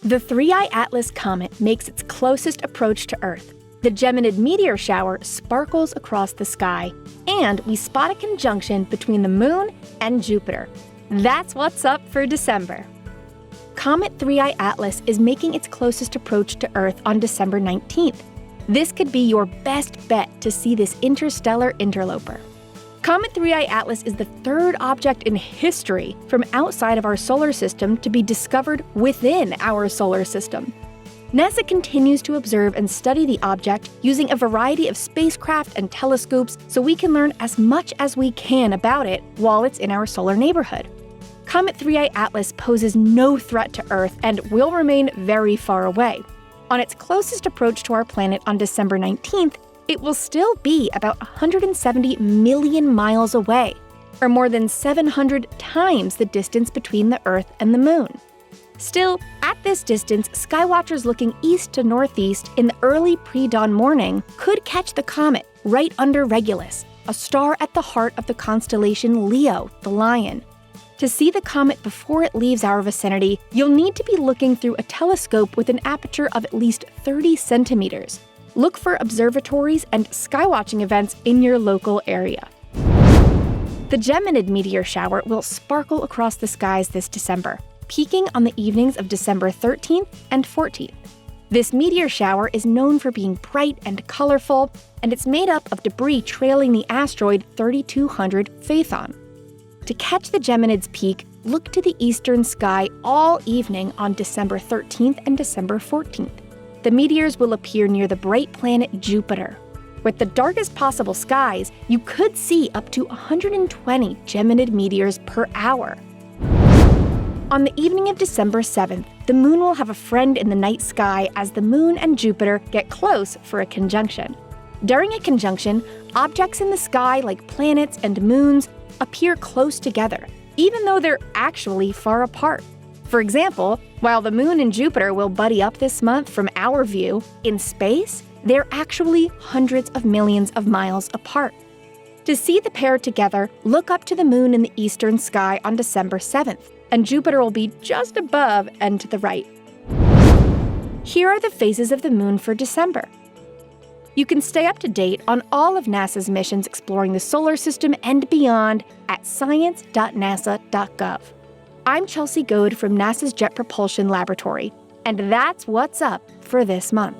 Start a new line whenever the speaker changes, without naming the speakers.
The 3I Atlas comet makes its closest approach to Earth. The Geminid meteor shower sparkles across the sky, and we spot a conjunction between the Moon and Jupiter. That's what's up for December. Comet 3I Atlas is making its closest approach to Earth on December 19th. This could be your best bet to see this interstellar interloper. Comet 3I Atlas is the third object in history from outside of our solar system to be discovered within our solar system. NASA continues to observe and study the object using a variety of spacecraft and telescopes so we can learn as much as we can about it while it's in our solar neighborhood. Comet 3I Atlas poses no threat to Earth and will remain very far away. On its closest approach to our planet on December 19th, it will still be about 170 million miles away, or more than 700 times the distance between the Earth and the Moon. Still, at this distance, skywatchers looking east to northeast in the early pre-dawn morning could catch the comet right under Regulus, a star at the heart of the constellation Leo, the Lion. To see the comet before it leaves our vicinity, you'll need to be looking through a telescope with an aperture of at least 30 centimeters. Look for observatories and skywatching events in your local area. The Geminid meteor shower will sparkle across the skies this December, peaking on the evenings of December 13th and 14th. This meteor shower is known for being bright and colorful, and it's made up of debris trailing the asteroid 3200 Phaethon. To catch the Geminid's peak, look to the eastern sky all evening on December 13th and December 14th. The meteors will appear near the bright planet Jupiter. With the darkest possible skies, you could see up to 120 Geminid meteors per hour. On the evening of December 7th, the Moon will have a friend in the night sky as the Moon and Jupiter get close for a conjunction. During a conjunction, objects in the sky like planets and moons appear close together, even though they're actually far apart. For example, while the Moon and Jupiter will buddy up this month from our view, in space, they're actually hundreds of millions of miles apart. To see the pair together, look up to the Moon in the eastern sky on December 7th, and Jupiter will be just above and to the right. Here are the phases of the Moon for December. You can stay up to date on all of NASA's missions exploring the solar system and beyond at science.nasa.gov. I'm Chelsea Goad from NASA's Jet Propulsion Laboratory, and that's what's up for this month.